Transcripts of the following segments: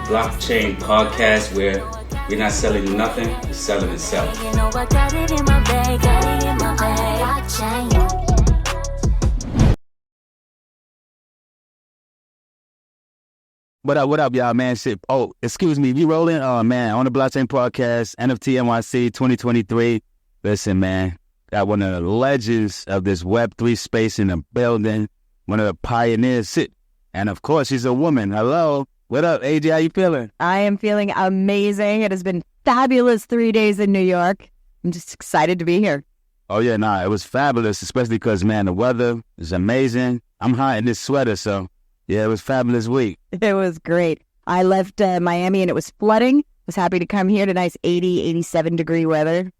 Bloc Chain podcast where we're not selling you nothing, we're selling itself. You know I got it in my bag, got it in my bag. Bloc Chain. What up, y'all, man? Shit. Oh, excuse me, you rolling? Oh, man, on the Bloc Chain podcast, NFT NYC 2023. Listen, man, got one of the legends of this Web3 space in the building, one of the pioneers. Shit. And, of course, she's a woman. Hello. What up, AJ? How you feeling? I am feeling amazing. It has been fabulous 3 days in New York. I'm just excited to be here. Oh, yeah, nah, it was fabulous, especially because, man, the weather is amazing. I'm hot in this sweater, so, yeah, it was a fabulous week. It was great. I left Miami and it was flooding. Was happy to come here to nice 80, 87 degree weather.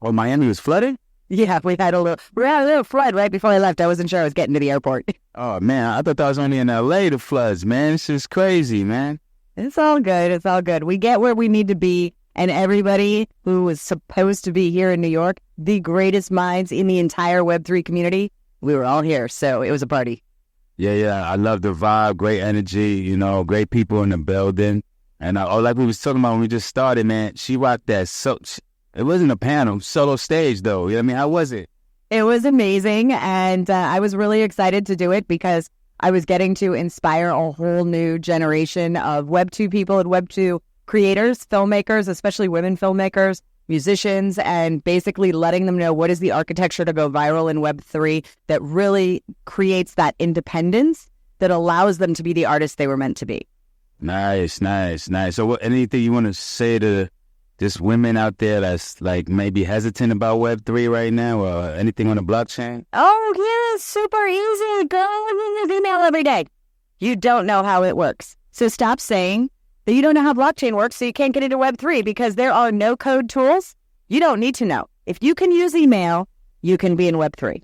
Oh, Miami was flooded? Yeah, we had a little flood right before I left. I wasn't sure I was getting to the airport. Oh, man, I thought that was only in L.A., the floods, man. This is crazy, man. It's all good. It's all good. We get where we need to be. And everybody who was supposed to be here in New York, the greatest minds in the entire Web3 community, we were all here. So it was a party. Yeah. I love the vibe, great energy, you know, great people in the building. And like we was talking about when we just started, man, she rocked that. It wasn't a panel, solo stage, though. You know what I mean? How was it? It was amazing, and I was really excited to do it because I was getting to inspire a whole new generation of Web2 people and Web2 creators, filmmakers, especially women filmmakers, musicians, and basically letting them know what is the architecture to go viral in Web3 that really creates that independence that allows them to be the artists they were meant to be. Nice. So anything you want to say to just women out there that's like maybe hesitant about Web3 right now or anything on the blockchain? Oh, yeah, super easy. Go in the email every day. You don't know how it works. So stop saying that you don't know how blockchain works so you can't get into Web3 because there are no code tools. You don't need to know. If you can use email, you can be in Web3.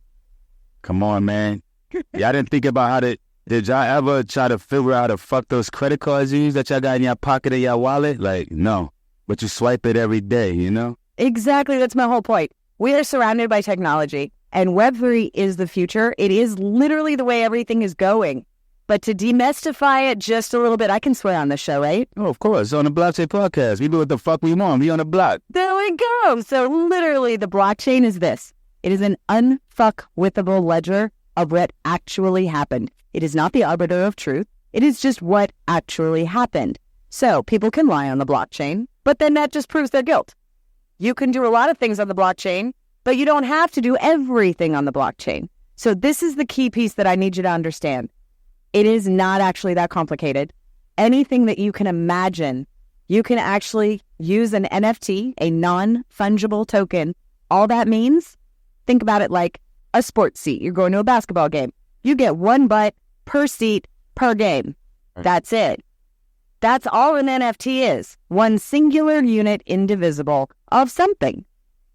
Come on, man. Y'all didn't think about how to... Did y'all ever try to figure out how to fuck those credit cards you use that y'all got in your pocket or your wallet? Like, no. But you swipe it every day, you know? Exactly. That's my whole point. We are surrounded by technology, and Web3 is the future. It is literally the way everything is going. But to demystify it just a little bit, I can swear on this show, right? Oh, of course. On the Bloc Chain podcast. We do what the fuck we want. We on the block. There we go. So literally, the blockchain is this. It is an unfuckwithable ledger of what actually happened. It is not the arbiter of truth. It is just what actually happened. So people can lie on the blockchain, but then that just proves their guilt. You can do a lot of things on the blockchain, but you don't have to do everything on the blockchain. So this is the key piece that I need you to understand. It is not actually that complicated. Anything that you can imagine, you can actually use an NFT, a non-fungible token. All that means, think about it like a sports seat. You're going to a basketball game. You get one butt per seat per game. That's it. That's all an NFT is. One singular unit, indivisible, of something.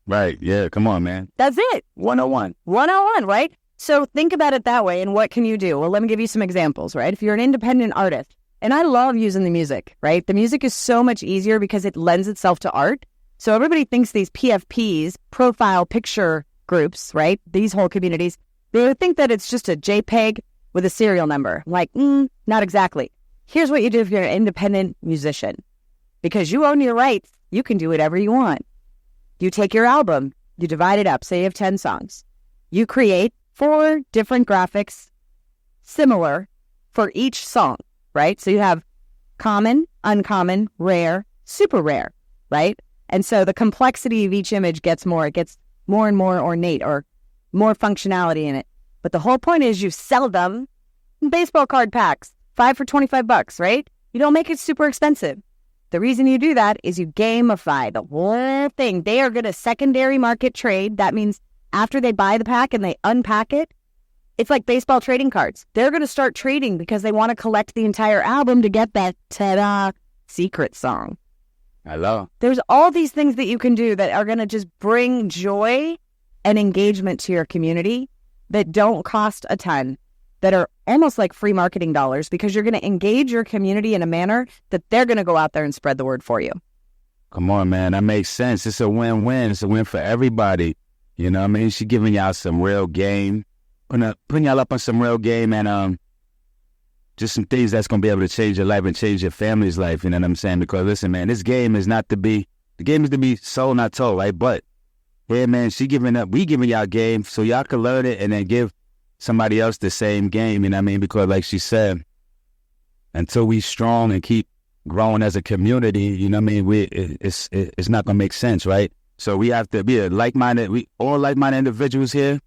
Right. Yeah. Come on, man. That's it. 101. 101, right? So think about it that way. And what can you do? Well, let me give you some examples, right? If you're an independent artist, and I love using the music, right? The music is so much easier because it lends itself to art. So everybody thinks these PFPs, profile picture groups, right? These whole communities, they think that it's just a JPEG with a serial number. Like, not exactly. Here's what you do if you're an independent musician. Because you own your rights, you can do whatever you want. You take your album, you divide it up, say you have 10 songs. You create 4 different graphics similar for each song, right? So you have common, uncommon, rare, super rare, right? And so the complexity of each image gets more. It gets more and more ornate or more functionality in it. But the whole point is you sell them in baseball card packs. 5 for $25, right? You don't make it super expensive. The reason you do that is you gamify the whole thing. They are going to secondary market trade. That means after they buy the pack and they unpack it, it's like baseball trading cards. They're going to start trading because they want to collect the entire album to get that ta-da secret song. Hello. There's all these things that you can do that are going to just bring joy and engagement to your community that don't cost a ton, that are almost like free marketing dollars because you're going to engage your community in a manner that they're going to go out there and spread the word for you. Come on, man. That makes sense. It's a win-win. It's a win for everybody. You know what I mean? She's giving y'all some real game, putting y'all up on some real game. And just some things that's going to be able to change your life and change your family's life. You know what I'm saying? Because listen, man, the game is to be sold, not told, right? But yeah, man, we giving y'all game so y'all can learn it and then give somebody else the same game. You know what I mean? Because like she said, until we strong and keep growing as a community, you know what I mean? It's not gonna make sense, right? So we have to be we all like-minded individuals here,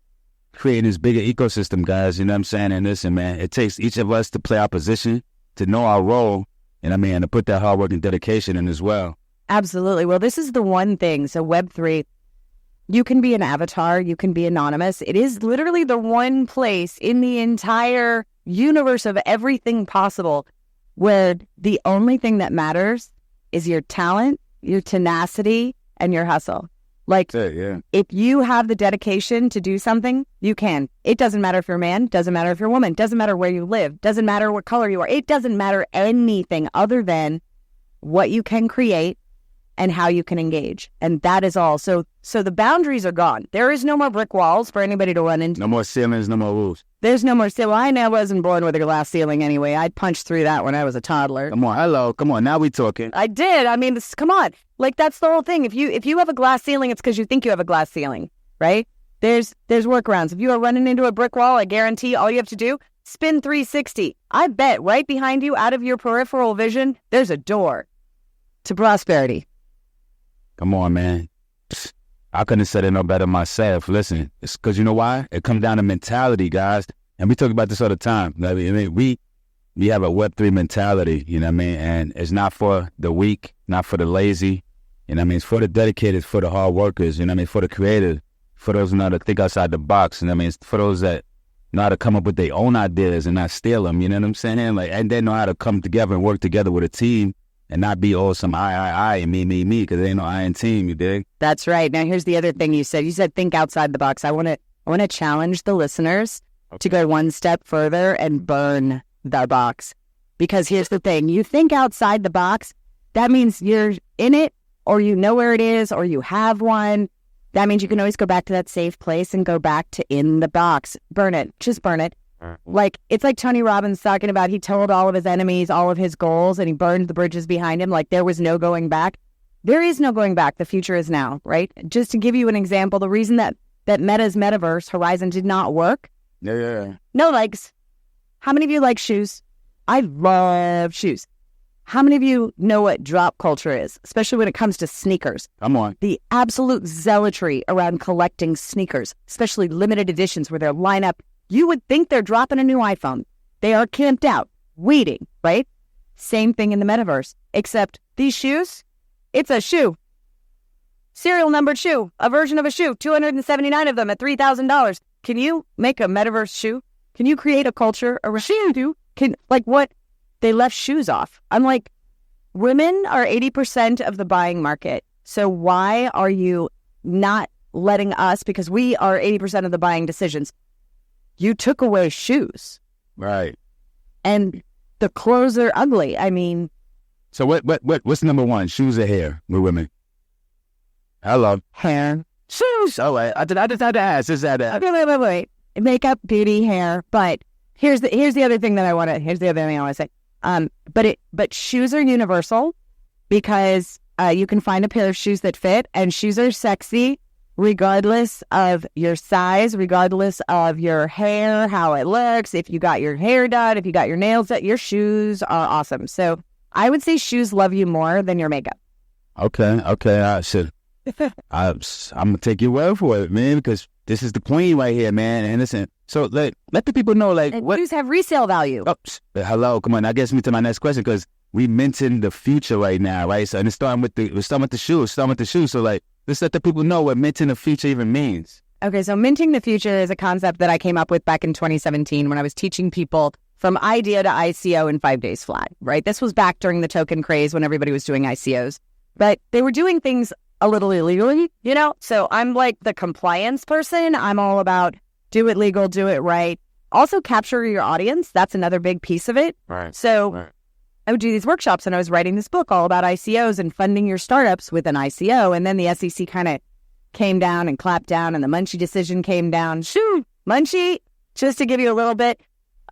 creating this bigger ecosystem, guys. You know what I'm saying? And listen, man, it takes each of us to play our position, to know our role, and I mean, and to put that hard work and dedication in as well. Absolutely. Well, this is the one thing. So Web3, you can be an avatar, you can be anonymous. It is literally the one place in the entire universe of everything possible where the only thing that matters is your talent, your tenacity, and your hustle. Like, if you have the dedication to do something, you can. It doesn't matter if you're a man, doesn't matter if you're a woman, doesn't matter where you live, doesn't matter what color you are. It doesn't matter anything other than what you can create and how you can engage. And that is all. So the boundaries are gone. There is no more brick walls for anybody to run into. No more ceilings, no more rules. There's no more ceiling. I wasn't born with a glass ceiling anyway. I punched through that when I was a toddler. Come on, hello. Come on, now we talking. I did. I mean, come on. Like, that's the whole thing. If you have a glass ceiling, it's because you think you have a glass ceiling, right? There's workarounds. If you are running into a brick wall, I guarantee all you have to do, spin 360. I bet right behind you, out of your peripheral vision, there's a door to prosperity. Come on, man. I couldn't have said it no better myself. Listen, it's because you know why? It comes down to mentality, guys. And we talk about this all the time. I mean, we have a Web3 mentality, you know what I mean? And it's not for the weak, not for the lazy. You know what I mean? It's for the dedicated, for the hard workers, you know what I mean? For the creative, for those who know how to think outside the box. You know what I mean? It's for those that know how to come up with their own ideas and not steal them, you know what I'm saying? And they know how to come together and work together with a team. And not be all some I, and me, because there ain't no I in team, you dig? That's right. Now, here's the other thing you said. You said think outside the box. I want to challenge the listeners to go one step further and burn the box. Because here's the thing. You think outside the box, that means you're in it, or you know where it is, or you have one. That means you can always go back to that safe place and go back to in the box. Burn it. Just burn it. Like, it's like Tony Robbins talking about, he told all of his enemies all of his goals and he burned the bridges behind him. Like, there was no going back. There is no going back. The future is now, right? Just to give you an example, the reason that Meta's metaverse Horizon did not work. Yeah. No legs. How many of you like shoes? I love shoes. How many of you know what drop culture is, especially when it comes to sneakers? Come on. The absolute zealotry around collecting sneakers, especially limited editions where they're line up. You would think they're dropping a new iPhone. They are camped out, waiting, right? Same thing in the metaverse, except these shoes, it's a shoe. Serial numbered shoe, a version of a shoe, 279 of them at $3,000. Can you make a metaverse shoe? Can you create a culture around shoe? What? They left shoes off. I'm like, women are 80% of the buying market. So why are you not letting us, because we are 80% of the buying decisions. You took away shoes. Right. And the clothes are ugly. I mean. So what's number one? Shoes or hair with women? Hello. Hair. Shoes. Oh, wait. I just had to ask. Wait. Makeup, beauty, hair. But here's the other thing that I want to say. But shoes are universal because you can find a pair of shoes that fit, and shoes are sexy regardless of your size, regardless of your hair, how it looks, if you got your hair done, if you got your nails done, your shoes are awesome. So I would say shoes love you more than your makeup. Okay. I should. I'm gonna take your word for it, man, because this is the queen right here, man. And listen, so let the people know, and what shoes have resale value. Oh, hello, come on. That gets me to my next question, because we mentioned the future right now, right? So, and we're starting with the shoes. So, let's let the people know what minting the future even means. Okay, so minting the future is a concept that I came up with back in 2017 when I was teaching people from idea to ICO in 5 days flat, right? This was back during the token craze when everybody was doing ICOs. But they were doing things a little illegally, you know? So I'm like the compliance person. I'm all about do it legal, do it right. Also capture your audience. That's another big piece of it. Right. So I would do these workshops, and I was writing this book all about ICOs and funding your startups with an ICO. And then the SEC kind of came down and clapped down, and the Munchie decision came down. Shoo, Munchie, just to give you a little bit.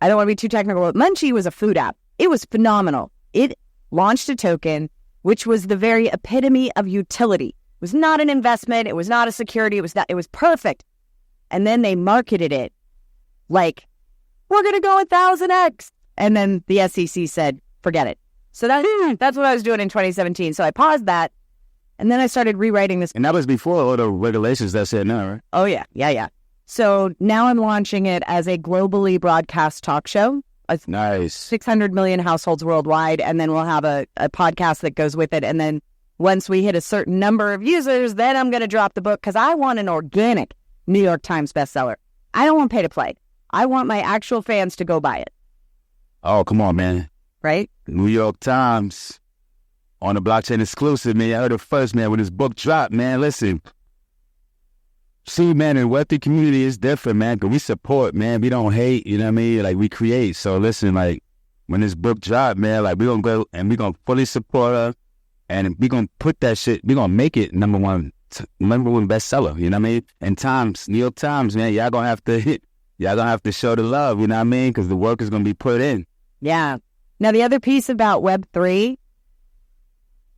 I don't want to be too technical, but Munchie was a food app. It was phenomenal. It launched a token, which was the very epitome of utility. It was not an investment. It was not a security. It was perfect. And then they marketed it like, we're going to go 1,000x. And then the SEC said, forget it. So that's what I was doing in 2017. So I paused that. And then I started rewriting this. And that was before all the regulations that said no, right? Oh, yeah. Yeah. So now I'm launching it as a globally broadcast talk show. Nice. 600 million households worldwide. And then we'll have a podcast that goes with it. And then once we hit a certain number of users, then I'm going to drop the book because I want an organic New York Times bestseller. I don't want pay to play. I want my actual fans to go buy it. Oh, come on, man. Right? New York Times on the blockchain exclusive, man. I heard it first, man, when this book dropped, man. Listen. See, man, in Web3 community is different, man, because we support, man. We don't hate, you know what I mean? Like, we create. So, listen, like, when this book dropped, man, like, we're going to go and we're going to fully support her. And we're going to put that shit, we're going to make it number one bestseller, you know what I mean? And Times, New York Times, man, y'all going to have to show the love, you know what I mean? Because the work is going to be put in. Yeah. Now, the other piece about Web3,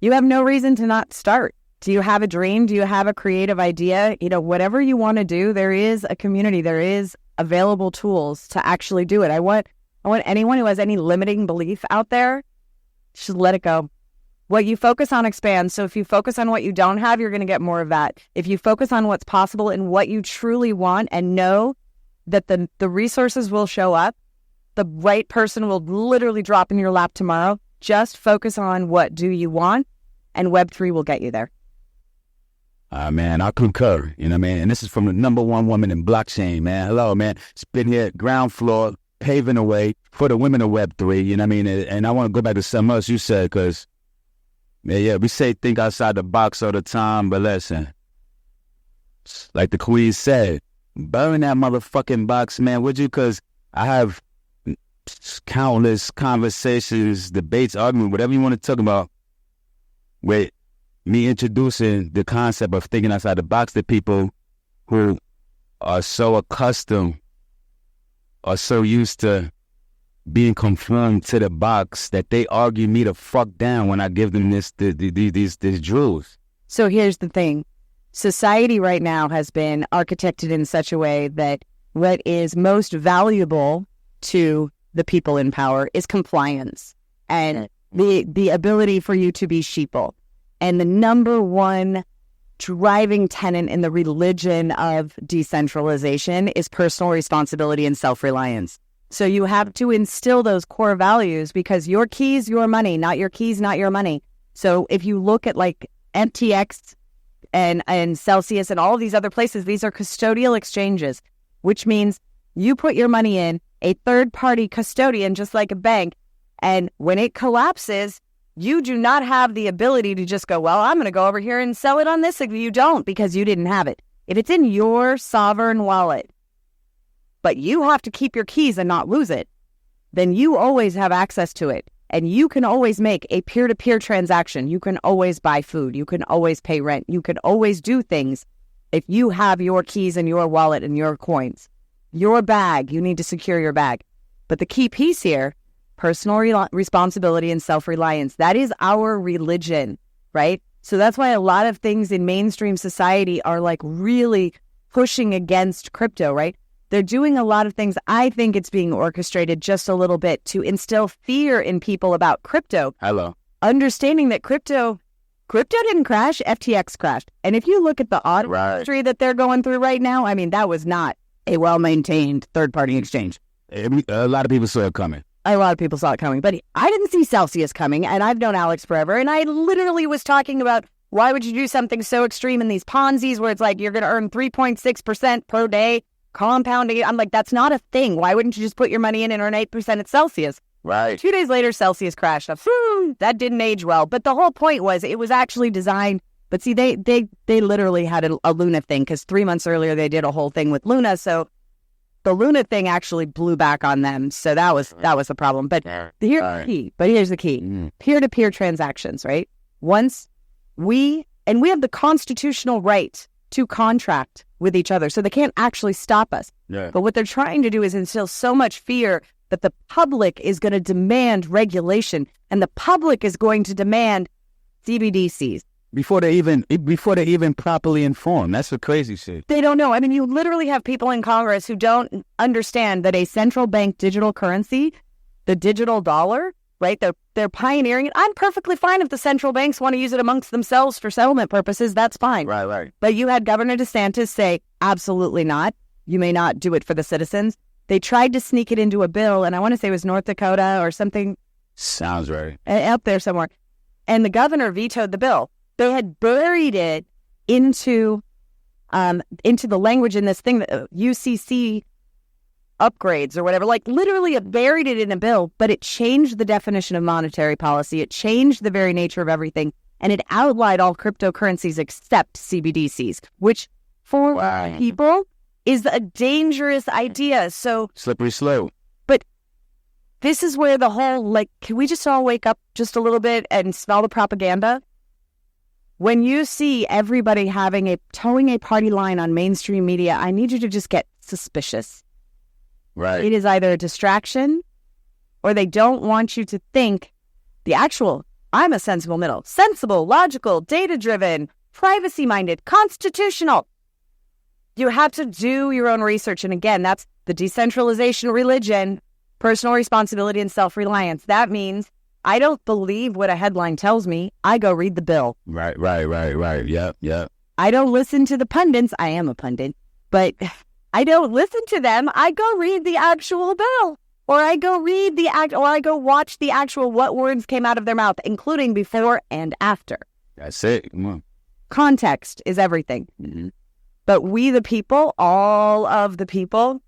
you have no reason to not start. Do you have a dream? Do you have a creative idea? You know, whatever you want to do, there is a community. There is available tools to actually do it. I want anyone who has any limiting belief out there, should let it go. What you focus on expands. So if you focus on what you don't have, you're going to get more of that. If you focus on what's possible and what you truly want and know that the resources will show up, the right person will literally drop in your lap tomorrow. Just focus on what do you want, and Web3 will get you there. Man, I concur, you know what I mean? And this is from the number one woman in blockchain, man. Hello, man. It's been here at ground floor, paving the way for the women of Web3, you know what I mean? And I want to go back to something else you said, because, yeah, we say think outside the box all the time, but listen, like the queen said, burn that motherfucking box, man, would you? Because I have countless conversations, debates, arguments, whatever you want to talk about, with me introducing the concept of thinking outside the box to people who are so accustomed or so used to being conformed to the box that they argue me the fuck down when I give them these jewels. So here's the thing. Society right now has been architected in such a way that what is most valuable to the people in power is compliance and the ability for you to be sheeple. And the number one driving tenet in the religion of decentralization is personal responsibility and self-reliance. So you have to instill those core values, because your keys, your money, not your keys, not your money. So if you look at like MTX and Celsius and all of these other places, these are custodial exchanges, which means you put your money in a third-party custodian, just like a bank. And when it collapses, you do not have the ability to just go, well, I'm going to go over here and sell it on this. You don't, because you didn't have it. If it's in your sovereign wallet, but you have to keep your keys and not lose it, then you always have access to it. And you can always make a peer-to-peer transaction. You can always buy food. You can always pay rent. You can always do things if you have your keys and your wallet and your coins. Your bag, you need to secure your bag. But the key piece here, personal responsibility and self-reliance, that is our religion, right? So that's why a lot of things in mainstream society are like really pushing against crypto, right? They're doing a lot of things. I think it's being orchestrated just a little bit to instill fear in people about crypto. Hello. Understanding that crypto didn't crash, FTX crashed. And if you look at the audit history that they're going through right now, I mean, that was not a well-maintained third-party exchange. A lot of people saw it coming. A lot of people saw it coming, but I didn't see Celsius coming, and I've known Alex forever, and I literally was talking about why would you do something so extreme in these Ponzi's where it's like you're going to earn 3.6% per day, compounding it. I'm like, that's not a thing. Why wouldn't you just put your money in and earn 8% at Celsius? Right. 2 days later, Celsius crashed. That didn't age well, but the whole point was it was actually designed. But see, they literally had a Luna thing, because 3 months earlier they did a whole thing with Luna, so the Luna thing actually blew back on them, so that was the problem. But here's the key. Peer-to-peer transactions, right? Once we have the constitutional right to contract with each other, so they can't actually stop us. Yeah. But what they're trying to do is instill so much fear that the public is going to demand regulation and the public is going to demand CBDCs. Before they even properly inform. That's the crazy shit. They don't know. I mean, you literally have people in Congress who don't understand that a central bank digital currency, the digital dollar, right? They're pioneering it. I'm perfectly fine if the central banks want to use it amongst themselves for settlement purposes. That's fine. Right. But you had Governor DeSantis say, absolutely not. You may not do it for the citizens. They tried to sneak it into a bill, and I want to say it was North Dakota or something. Sounds right. Up there somewhere. And the governor vetoed the bill. They had buried it into the language in this thing, that UCC upgrades or whatever, like literally it buried it in a bill, but it changed the definition of monetary policy. It changed the very nature of everything. And it outlawed all cryptocurrencies except CBDCs, which for people is a dangerous idea. So slippery slope. But this is where the whole, like, can we just all wake up just a little bit and smell the propaganda? When you see everybody towing a party line on mainstream media, I need you to just get suspicious. Right. It is either a distraction or they don't want you to think I'm a sensible middle. Sensible, logical, data-driven, privacy-minded, constitutional. You have to do your own research. And again, that's the decentralization religion, personal responsibility, and self-reliance. That means I don't believe what a headline tells me. I go read the bill. Right. Yep. I don't listen to the pundits. I am a pundit, but I don't listen to them. I go read the actual bill, or I go watch the actual what words came out of their mouth, including before and after. That's it. Come on. Context is everything. Mm-hmm. But we, the people, all of the people,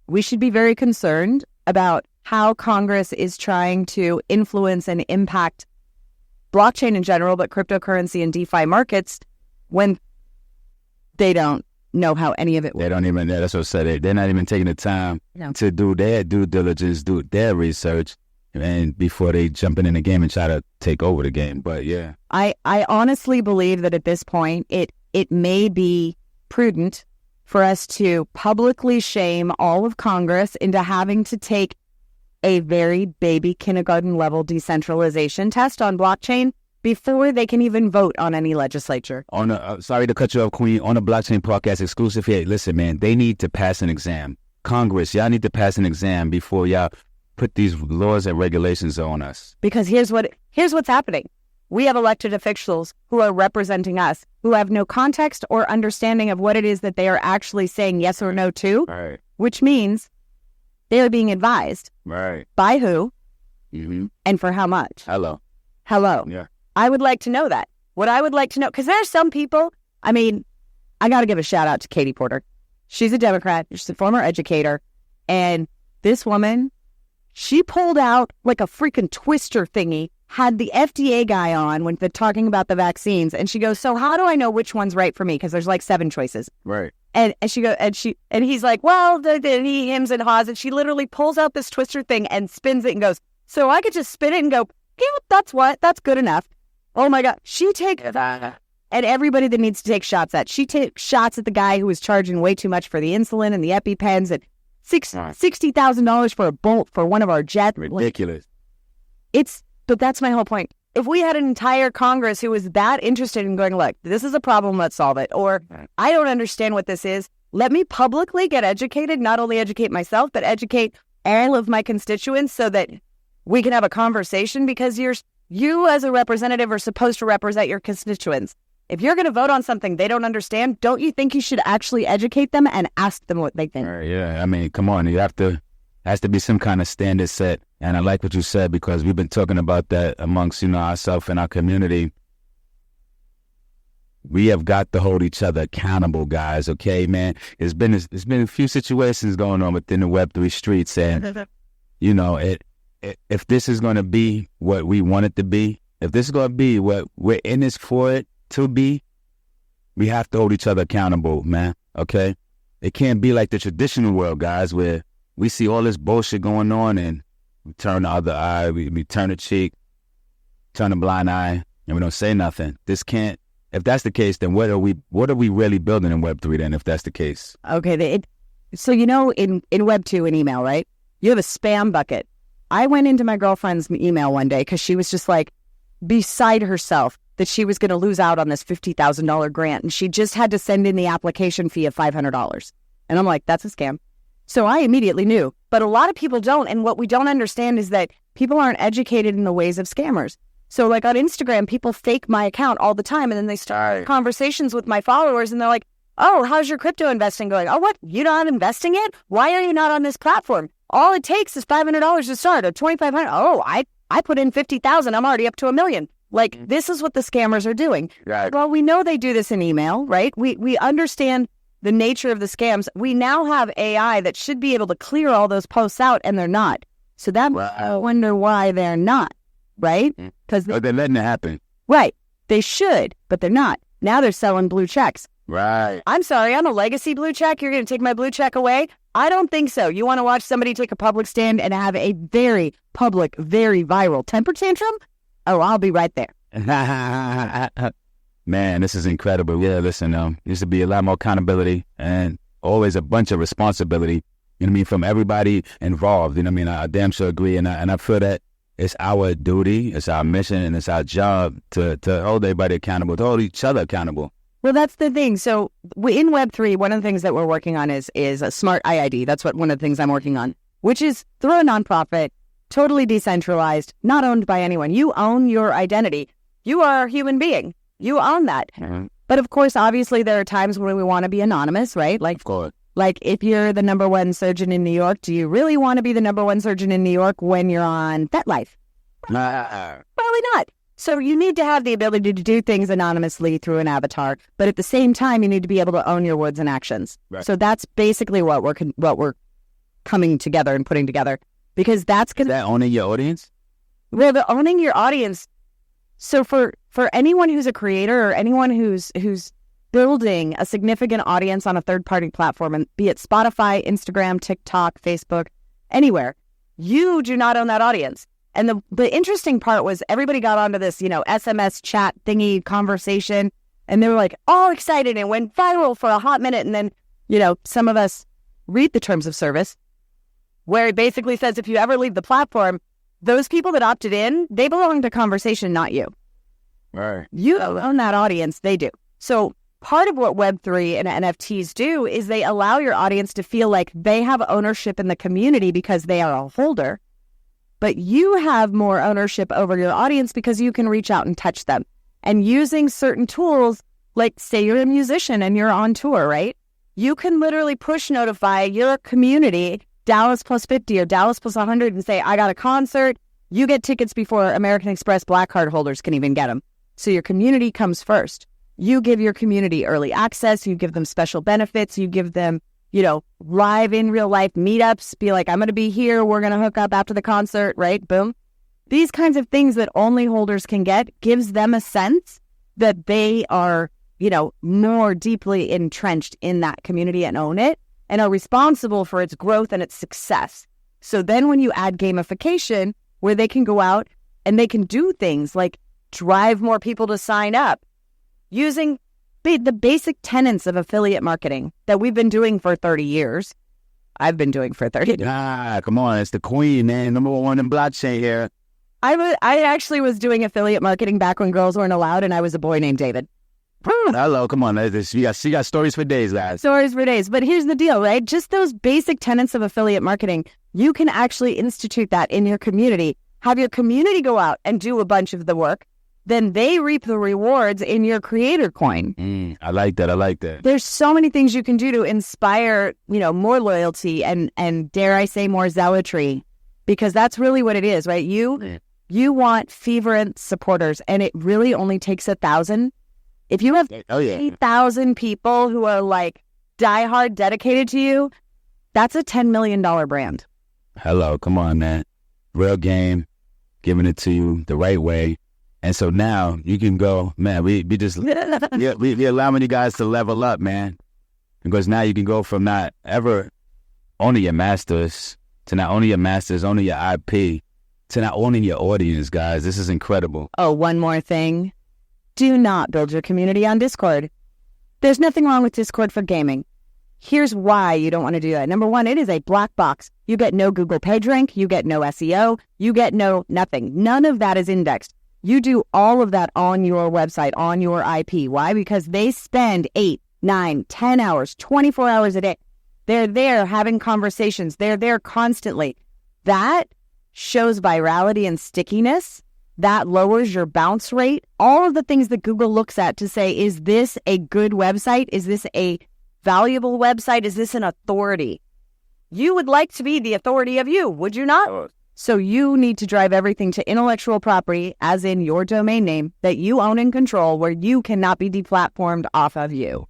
we should be very concerned about how Congress is trying to influence and impact blockchain in general, but cryptocurrency and DeFi markets when they don't know how any of it works. They don't even, that's what I said. They're not even taking the time to do their due diligence, do their research, and before they jump in the game and try to take over the game. But yeah. I honestly believe that at this point, it may be prudent for us to publicly shame all of Congress into having to take a very baby kindergarten level decentralization test on blockchain before they can even vote on any legislature. Sorry to cut you off, Queen. On the Blockchain Podcast exclusive here, listen, man, they need to pass an exam. Congress, y'all need to pass an exam before y'all put these laws and regulations on us. Because here's what's happening. We have elected officials who are representing us, who have no context or understanding of what it is that they are actually saying yes or no to, right. Which means they are being advised. Right. By who? Mm-hmm. And for how much? Hello. Yeah. I would like to know that. What I would like to know, because there are some people, I mean, I got to give a shout out to Katie Porter. She's a Democrat. She's a former educator. And this woman, she pulled out like a freaking twister thingy, had the FDA guy on when they're talking about the vaccines. And she goes, so how do I know which one's right for me? Because there's like 7 choices. Right. And he's like, well, he, hims, and haws. And she literally pulls out this twister thing and spins it and goes, so I could just spin it and go, yeah, that's good enough. Oh my God. She takes that. And everybody that needs to take shots at. She takes shots at the guy who was charging way too much for the insulin and the EpiPens and $60,000 for a bolt for one of our jets. Ridiculous. But that's my whole point. If we had an entire Congress who was that interested in going, look, this is a problem, let's solve it. Or I don't understand what this is. Let me publicly get educated, not only educate myself, but educate all of my constituents so that we can have a conversation, because you as a representative are supposed to represent your constituents. If you're going to vote on something they don't understand, don't you think you should actually educate them and ask them what they think? Yeah, I mean, come on. Has to be some kind of standard set. And I like what you said, because we've been talking about that amongst, ourselves and our community. We have got to hold each other accountable, guys. Okay, man. It's been a few situations going on within the Web3 streets, and if this is going to be what we want it to be, if this is going to be what we're in this for it to be, we have to hold each other accountable, man. Okay, it can't be like the traditional world, guys, where we see all this bullshit going on and we turn the other eye, we turn the cheek, turn a blind eye, and we don't say nothing. This can't. If that's the case, then what are we really building in Web3 then, if that's the case? Okay, so in Web2 in email, right? You have a spam bucket. I went into my girlfriend's email one day because she was just like beside herself that she was going to lose out on this $50,000 grant. And she just had to send in the application fee of $500. And I'm like, that's a scam. So I immediately knew. But a lot of people don't. And what we don't understand is that people aren't educated in the ways of scammers. So like on Instagram, people fake my account all the time. And then they start conversations with my followers and they're like, oh, how's your crypto investing going? Oh, what? You're not investing it? Why are you not on this platform? All it takes is $500 to start or $2,500. Oh, I put in 50,000. I'm already up to $1 million. Like, this is what the scammers are doing. Right. Well, we know they do this in email, right? We understand the nature of the scams. We now have AI that should be able to clear all those posts out, and they're not. So I wonder why they're not, right? Because they're letting it happen. Right. They should, but they're not. Now they're selling blue checks. Right. I'm sorry, I'm a legacy blue check. You're going to take my blue check away? I don't think so. You want to watch somebody take a public stand and have a very public, very viral temper tantrum? Oh, I'll be right there. Man, this is incredible. Yeah, listen, used to be a lot more accountability and always a bunch of responsibility, you know what I mean, from everybody involved. You know what I mean? I damn sure agree. And I feel that it's our duty, it's our mission, and it's our job to hold everybody accountable, to hold each other accountable. Well, that's the thing. So in Web3, one of the things that we're working on is a smart IID. That's one of the things I'm working on, which is through a nonprofit, totally decentralized, not owned by anyone. You own your identity. You are a human being. You own that. Mm-hmm. But of course, obviously, there are times when we want to be anonymous, right? Like, of course. Like if you're the number one surgeon in New York, do you really want to be the number one surgeon in New York when you're on FetLife? Probably not. So you need to have the ability to do things anonymously through an avatar, but at the same time, you need to be able to own your words and actions. Right. So that's basically what we're coming together and putting together, because that's Is that owning your audience? Well, the owning your audience. So for anyone who's a creator or anyone who's building a significant audience on a third-party platform, and be it Spotify, Instagram, TikTok, Facebook, anywhere, you do not own that audience. And the interesting part was everybody got onto this, SMS chat thingy conversation, and they were like all excited and went viral for a hot minute. And then, some of us read the terms of service where it basically says if you ever leave the platform, those people that opted in, they belong to conversation, not you. Right. You own that audience. They do. So part of what Web3 and NFTs do is they allow your audience to feel like they have ownership in the community because they are a holder. But you have more ownership over your audience because you can reach out and touch them. And using certain tools, like say you're a musician and you're on tour, right? You can literally push notify your community, Dallas plus 50 or Dallas plus 100, and say, I got a concert. You get tickets before American Express Black Card holders can even get them. So your community comes first. You give your community early access. You give them special benefits. You give them live in real life meetups, be like, I'm going to be here. We're going to hook up after the concert, right? Boom. These kinds of things that only holders can get gives them a sense that they are, more deeply entrenched in that community and own it and are responsible for its growth and its success. So then when you add gamification where they can go out and they can do things like drive more people to sign up using the basic tenets of affiliate marketing that we've been doing for 30 years. I've been doing for 30 years. Come on. It's the queen, man. Number one in blockchain here. I actually was doing affiliate marketing back when girls weren't allowed, and I was a boy named David. Hello, come on. She got stories for days, guys. Stories for days. But here's the deal, right? Just those basic tenets of affiliate marketing, you can actually institute that in your community. Have your community go out and do a bunch of the work. Then they reap the rewards in your creator coin. I like that. There's so many things you can do to inspire, more loyalty and dare I say more zealotry, because that's really what it is, right? You want fervent supporters, and it really only takes 1,000. If you have 8,000 people who are like diehard dedicated to you, that's a $10 million brand. Hello, come on, man. Real game, giving it to you the right way. And so now you can go, man, we allowing you guys to level up, man. Because now you can go from not ever owning your masters to not owning your masters, owning your IP, to not owning your audience, guys. This is incredible. Oh, one more thing. Do not build your community on Discord. There's nothing wrong with Discord for gaming. Here's why you don't want to do that. Number one, it is a black box. You get no Google PageRank. You get no SEO. You get no nothing. None of that is indexed. You do all of that on your website, on your IP. Why? Because they spend 8, 9, 10 hours, 24 hours a day. They're there having conversations. They're there constantly. That shows virality and stickiness. That lowers your bounce rate. All of the things that Google looks at to say, is this a good website? Is this a valuable website? Is this an authority? You would like to be the authority of you, would you not? So you need to drive everything to intellectual property, as in your domain name, that you own and control, where you cannot be deplatformed off of you.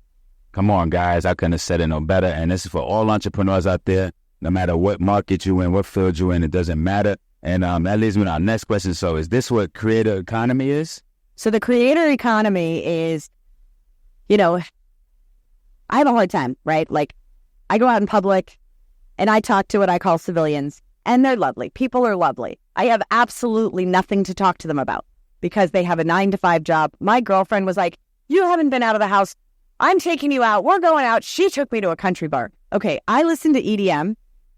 Come on, guys. I couldn't have said it no better. And this is for all entrepreneurs out there. No matter what market you're in, what field you're in, it doesn't matter. And that leads me to our next question. So is this what creator economy is? So the creator economy is, you know, I have a hard time, right? Like, I go out in public and I talk to what I call civilians, and they're lovely. People are lovely. I have absolutely nothing to talk to them about because they have a 9-to-5 job. My girlfriend was like, you haven't been out of the house. I'm taking you out. We're going out. She took me to a country bar. Okay, I listen to EDM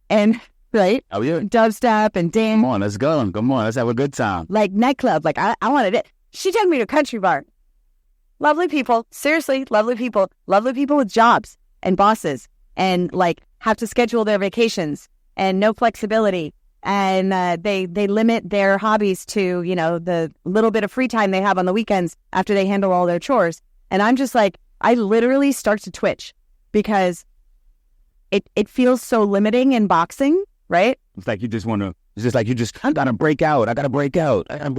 and, right? Oh, yeah. Dubstep and dance. Come on, let's go. Come on, let's have a good time. Like nightclub. Like, I wanted it. She took me to a country bar. Lovely people. Seriously, lovely people. Lovely people with jobs and bosses and, like, have to schedule their vacations and no flexibility. And they limit their hobbies to, you know, the little bit of free time they have on the weekends after they handle all their chores. And I'm just like, I literally start to twitch because it feels so limiting in boxing, right? It's like you just want to, it's just like I got to break out. I got to break out. I'm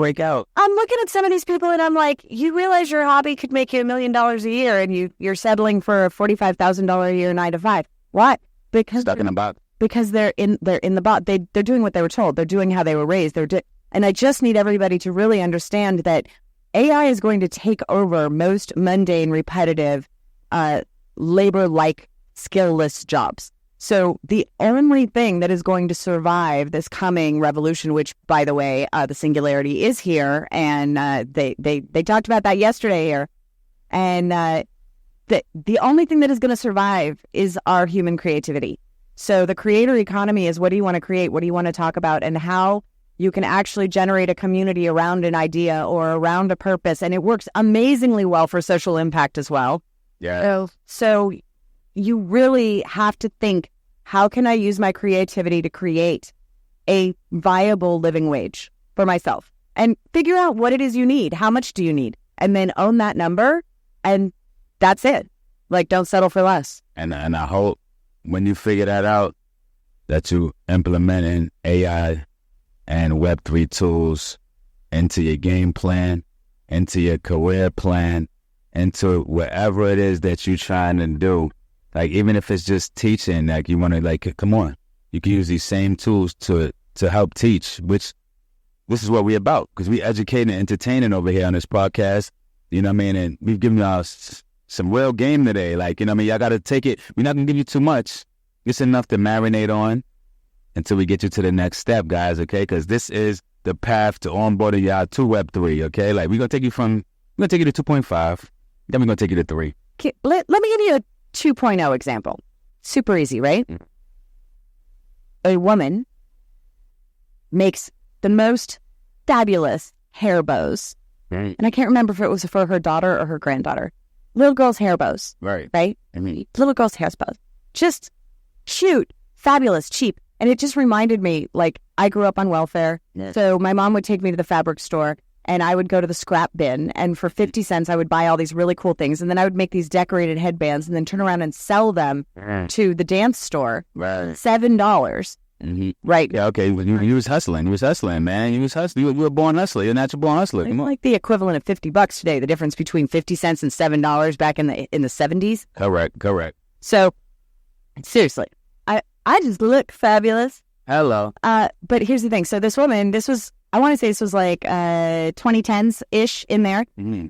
looking at some of these people and I'm like, you realize your hobby could make you $1 million a year and you're settling for a $45,000 a year 9-to-5. What? Because stuck in the box. Because they're in the box. They're doing what they were told. They're doing how they were raised. And I just need everybody to really understand that AI is going to take over most mundane, repetitive, labor-like, skill-less jobs. So the only thing that is going to survive this coming revolution, which, by the way, the singularity is here, and they talked about that yesterday here, and the only thing that is going to survive is our human creativity. So the creator economy is, what do you want to create? What do you want to talk about? And how you can actually generate a community around an idea or around a purpose. And it works amazingly well for social impact as well. Yeah. So you really have to think, how can I use my creativity to create a viable living wage for myself? And figure out what it is you need. How much do you need? And then own that number. And that's it. Like, don't settle for less. And I hope when you figure that out, that you implementing AI and Web3 tools into your game plan, into your career plan, into whatever it is that you're trying to do. Like, even if it's just teaching, like, you want to, like, come on, you can use these same tools to help teach, which this is what we're about, because we educating and entertaining over here on this podcast, you know what I mean? And we've given y'all some real game today. Like, you know what I mean? Y'all got to take it. We're not going to give you too much. It's enough to marinate on until we get you to the next step, guys, okay? Because this is the path to onboarding y'all to Web3, okay? Like, we're going to take you to 2.5, then we're going to take you to 3. Okay, let me give you a 2.0 example. Super easy, right? A woman makes the most fabulous hair bows. Right. And I can't remember if it was for her daughter or her granddaughter. Little girl's hair bows. Right. Right? I mean, little girl's hair bows. Just cute, fabulous, cheap. And it just reminded me, like, I grew up on welfare. Yes. So my mom would take me to the fabric store and I would go to the scrap bin. And for 50 cents, I would buy all these really cool things. And then I would make these decorated headbands and then turn around and sell them to the dance store. Right. $7. Mm-hmm. Right. Yeah, okay. You was hustling. You was hustling, man. You was hustling. You were a born hustler. You're a natural born hustler. Come on. Like the equivalent of $50 today. The difference between 50 cents and $7 back in the 70s. Correct. So, seriously, I just look fabulous. Hello. But here's the thing. So this woman, I want to say this was like 2010s-ish in there. Mm-hmm.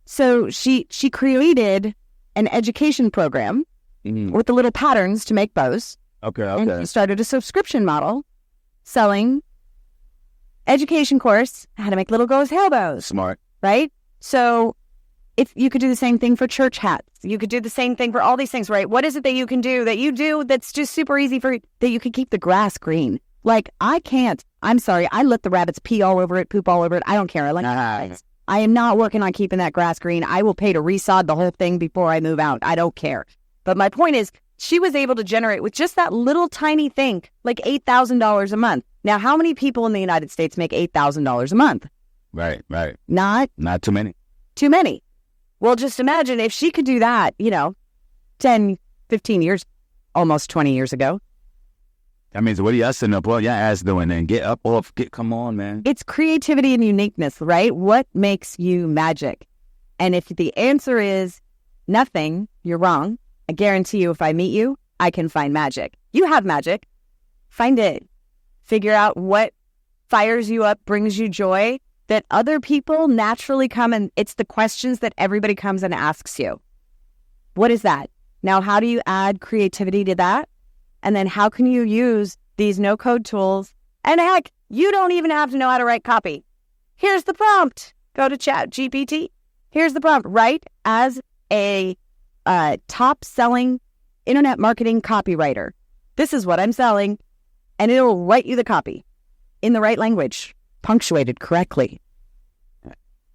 So she created an education program with the little patterns to make bows. Okay. And she started a subscription model selling education course, how to make little girls' hair bows. Smart. Right? So If you could do the same thing for church hats, you could do the same thing for all these things, right? What is it that you can do that you do that's just super easy for that you can keep the grass green? Like, I can't. I'm sorry. I let the rabbits pee all over it, poop all over it. I don't care. I like rabbits. I am not working on keeping that grass green. I will pay to resod the whole thing before I move out. I don't care. But my point is, she was able to generate with just that little tiny thing, like $8,000 a month. Now, how many people in the United States make $8,000 a month? Right. Not too many. Too many. Well, just imagine if she could do that, 10, 15 years, almost 20 years ago. That means what are y'all sitting up? What y'all ass doing then? Get up off. Come on, man. It's creativity and uniqueness, right? What makes you magic? And if the answer is nothing, you're wrong. I guarantee you, if I meet you, I can find magic. You have magic. Find it. Figure out what fires you up, brings you joy, that other people naturally come, and it's the questions that everybody comes and asks you. What is that? Now, how do you add creativity to that? And then how can you use these no-code tools? And heck, you don't even have to know how to write copy. Here's the prompt. Go to ChatGPT. Here's the prompt. Write as a top-selling internet marketing copywriter. This is what I'm selling. And it'll write you the copy in the right language, punctuated correctly.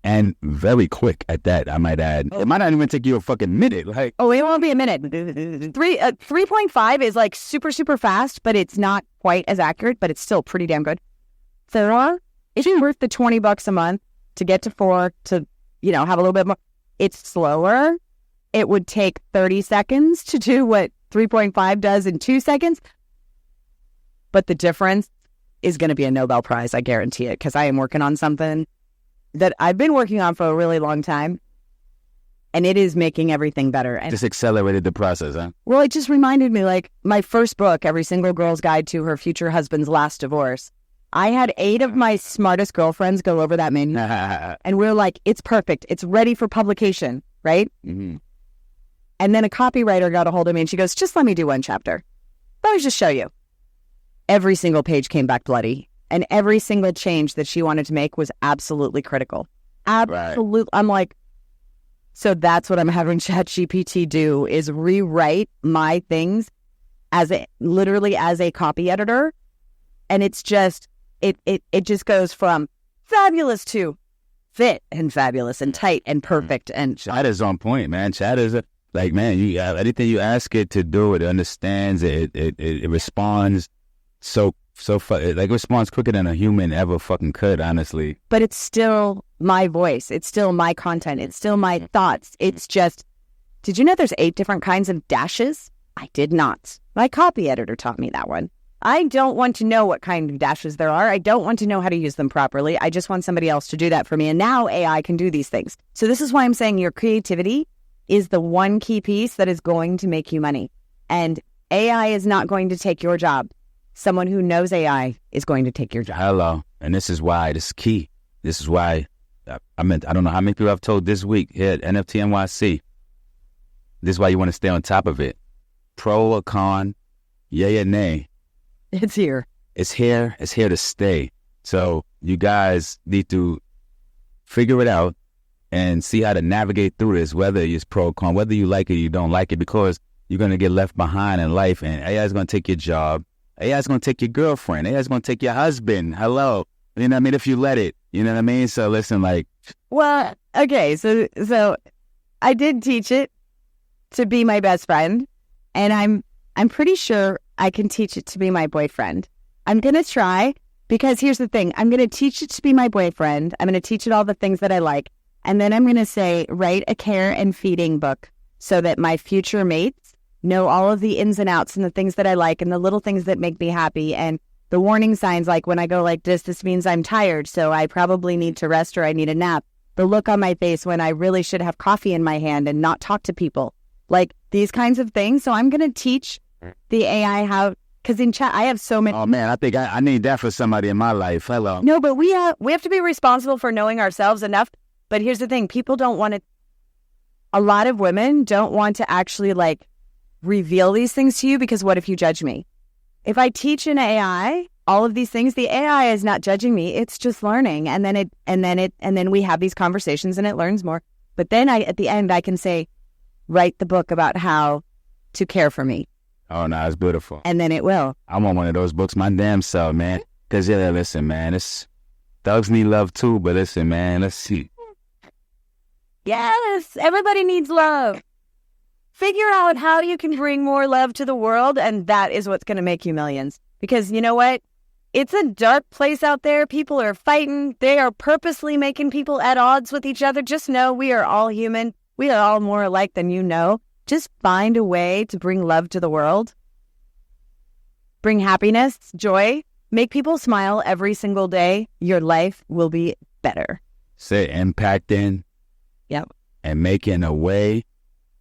And very quick at that, I might add. It might not even take you a fucking minute. Like, oh, it won't be a minute. 3.5 is like super, super fast, but it's not quite as accurate, but it's still pretty damn good. So it's worth the $20 a month to get to 4 to, have a little bit more. It's slower. It would take 30 seconds to do what 3.5 does in 2 seconds. But the difference is going to be a Nobel Prize. I guarantee it, because I am working on something that I've been working on for a really long time, and it is making everything better. And just accelerated the process, huh? Well, it just reminded me, like, my first book, Every Single Girl's Guide to Her Future Husband's Last Divorce. I had 8 of my smartest girlfriends go over that menu, and we're like, it's perfect. It's ready for publication, right? Mm-hmm. And then a copywriter got a hold of me, and she goes, just let me do one chapter. Let me just show you. Every single page came back bloody. And every single change that she wanted to make was absolutely critical. Absolutely. Right. I'm like, so that's what I'm having ChatGPT do, is rewrite my things literally as a copy editor. And it's just, it just goes from fabulous to fit and fabulous and tight and perfect. And Chat is on point, man. Chat is like, man, you anything you ask it to do, it understands, it responds it responds quicker than a human ever fucking could, honestly. But it's still my voice. It's still my content. It's still my thoughts. It's just, did you know there's 8 different kinds of dashes? I did not. My copy editor taught me that one. I don't want to know what kind of dashes there are. I don't want to know how to use them properly. I just want somebody else to do that for me. And now AI can do these things. So this is why I'm saying your creativity is the one key piece that is going to make you money. And AI is not going to take your job. Someone who knows AI is going to take your job. Hello. And this is why this is key. This is why I don't know how many people I've told this week here at NFT NYC. This is why you want to stay on top of it. Pro or con, yay or nay. It's here. It's here. It's here to stay. So you guys need to figure it out and see how to navigate through this, whether it's pro or con, whether you like it or you don't like it, because you're going to get left behind in life, and AI is going to take your job. AI is going to take your girlfriend. AI is going to take your husband. Hello. You know what I mean? If you let it. You know what I mean? So listen, like. Well, okay. So I did teach it to be my best friend. And I'm pretty sure I can teach it to be my boyfriend. I'm going to try, because here's the thing. I'm going to teach it to be my boyfriend. I'm going to teach it all the things that I like. And then I'm going to say, write a care and feeding book so that my future mates know all of the ins and outs and the things that I like and the little things that make me happy, and the warning signs, like when I go like this means I'm tired, so I probably need to rest or I need a nap. The look on my face when I really should have coffee in my hand and not talk to people. Like these kinds of things. So I'm going to teach the AI how, because in chat, I have so many. Oh man, I think I need that for somebody in my life. Hello. No, but we have to be responsible for knowing ourselves enough. But here's the thing. People don't want to, a lot of women don't want to actually like reveal these things to you, because what if you judge me? If I teach an AI all of these things, the AI is not judging me. It's just learning. And then we have these conversations and it learns more. But then at the end, I can say, write the book about how to care for me. Oh, no, it's beautiful. And then it will. I want one of those books, my damn self, man. Because, yeah, listen, man, dogs need love too, but listen, man, let's see. Yes, everybody needs love. Figure out how you can bring more love to the world, and that is what's going to make you millions. Because you know what? It's a dark place out there. People are fighting. They are purposely making people at odds with each other. Just know we are all human. We are all more alike than you know. Just find a way to bring love to the world. Bring happiness, joy. Make people smile every single day. Your life will be better. Say impacting. Yep. And making a way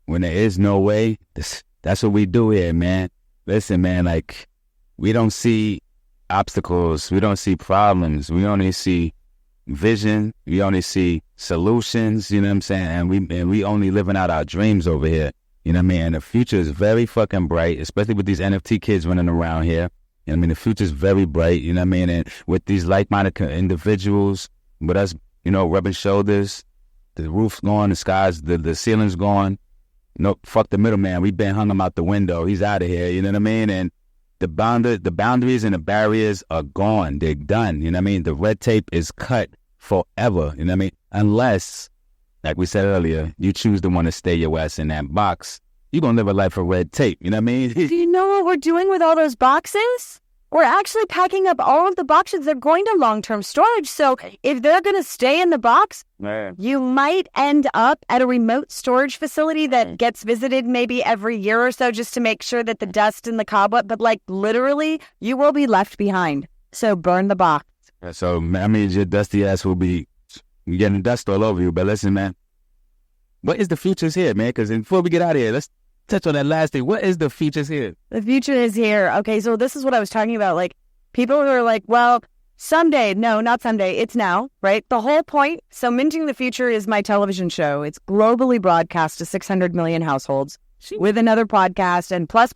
when there is no way. That's what we do here, man. Listen, man, like, we don't see obstacles. We don't see problems. We only see vision. We only see solutions, you know what I'm saying? And we only living out our dreams over here. You know what I mean? And the future is very fucking bright, especially with these NFT kids running around here. You know what I mean? The future is very bright, you know what I mean? And with these like-minded individuals, with us, you know, rubbing shoulders, the roof's gone, the sky's, the ceiling's gone. No, fuck the middleman. We been hung him out the window. He's out of here, you know what I mean? And the boundaries and the barriers are gone. They're done, you know what I mean? The red tape is cut forever, you know what I mean? Unless, like we said earlier, you choose to want to stay your ass in that box. You're going to live a life of red tape, you know what I mean? Do you know what we're doing with all those boxes? We're actually packing up all of the boxes. They're going to long-term storage. So if they're going to stay in the box, you might end up at a remote storage facility that gets visited maybe every year or so just to make sure that the dust and the cobweb, but like literally you will be left behind. So burn the box. So, I mean, your dusty ass will be getting dust all over you. But listen, man, what is the futures here, man? Because before we get out of here, let's touch on that last thing. What is the futures here? The future is here. Okay, so this is what I was talking about. Like, people who are like, well, someday. No, not someday. It's now, right? The whole point. So Minting the Future is my television show. It's globally broadcast to 600 million households with another podcast and plus,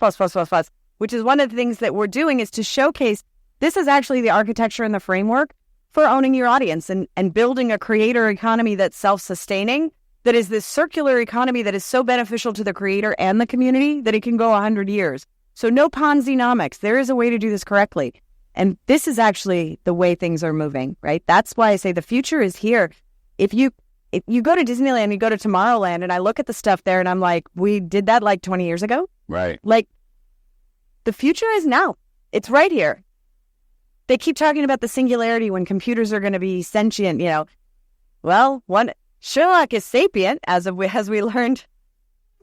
which is one of the things that we're doing is to showcase this is actually the architecture and the framework for owning your audience and building a creator economy that's self-sustaining, that is this circular economy that is so beneficial to the creator and the community that it can go 100 years. So no Ponzi-nomics. There is a way to do this correctly. And this is actually the way things are moving, right? That's why I say the future is here. If you go to Disneyland, you go to Tomorrowland, and I look at the stuff there and I'm like, we did that like 20 years ago. Right. Like, the future is now. It's right here. They keep talking about the singularity when computers are going to be sentient, you know. Well, Sherlock is sapient, as we learned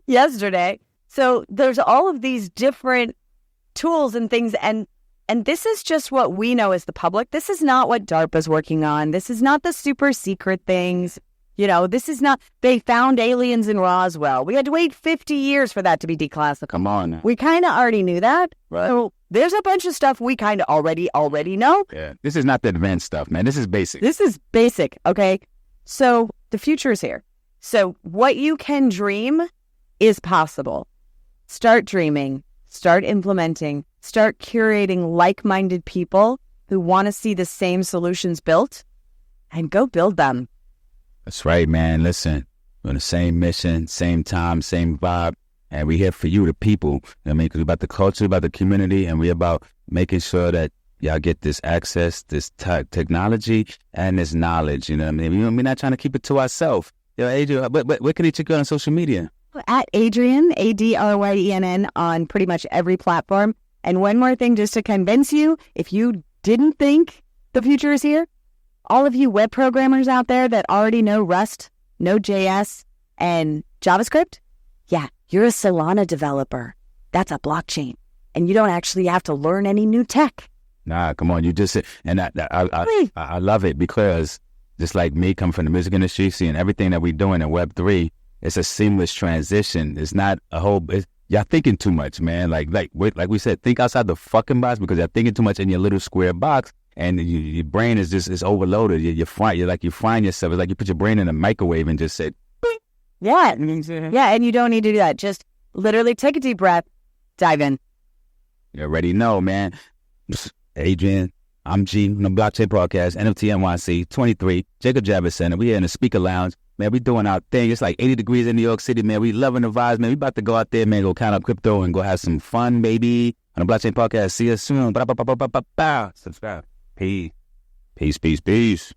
yesterday. So there's all of these different tools and things, and this is just what we know as the public. This is not what DARPA's working on. This is not the super secret things. You know, this is not, they found aliens in Roswell. We had to wait 50 years for that to be declassified. Come on now. We kind of already knew that. Right. So there's a bunch of stuff we kind of already know. Yeah. This is not the advanced stuff, man. This is basic. This is basic, okay? So the future is here. So what you can dream is possible. Start dreaming. Start implementing. Start curating like-minded people who want to see the same solutions built and go build them. That's right, man. Listen, we're on the same mission, same time, same vibe. And we're here for you, the people. You know what I mean? Because we're about the culture, about the community, and we're about making sure that y'all get this access, this technology, and this knowledge. You know what I mean? We're not trying to keep it to ourselves. Yo, Adryenn, but where can they check you out on social media? At Adryenn, Adryenn, on pretty much every platform. And one more thing, just to convince you, if you didn't think the future is here, all of you web programmers out there that already know Rust, Node.js, and JavaScript, yeah, you're a Solana developer. That's a blockchain. And you don't actually have to learn any new tech. Nah, come on. You just said, and I love it because just like me coming from the music industry, seeing everything that we're doing in Web3, it's a seamless transition. It's not a whole, y'all thinking too much, man. Like we said, think outside the fucking box because you're thinking too much in your little square box. And your brain is just is overloaded. You're frying yourself. It's like you put your brain in a microwave and just said, yeah, and you don't need to do that. Just literally take a deep breath, dive in. You already know, man. Adryenn, I'm G from the Blockchain Podcast, NFT NYC 23, Jacob Javits Center. We here in the speaker lounge. man. We doing our thing. It's like 80 degrees in New York City, man. We loving the vibes, man. We about to go out there, man, go count up crypto and go have some fun, baby. On the Blockchain Podcast. See you soon. Subscribe. Peace. Peace.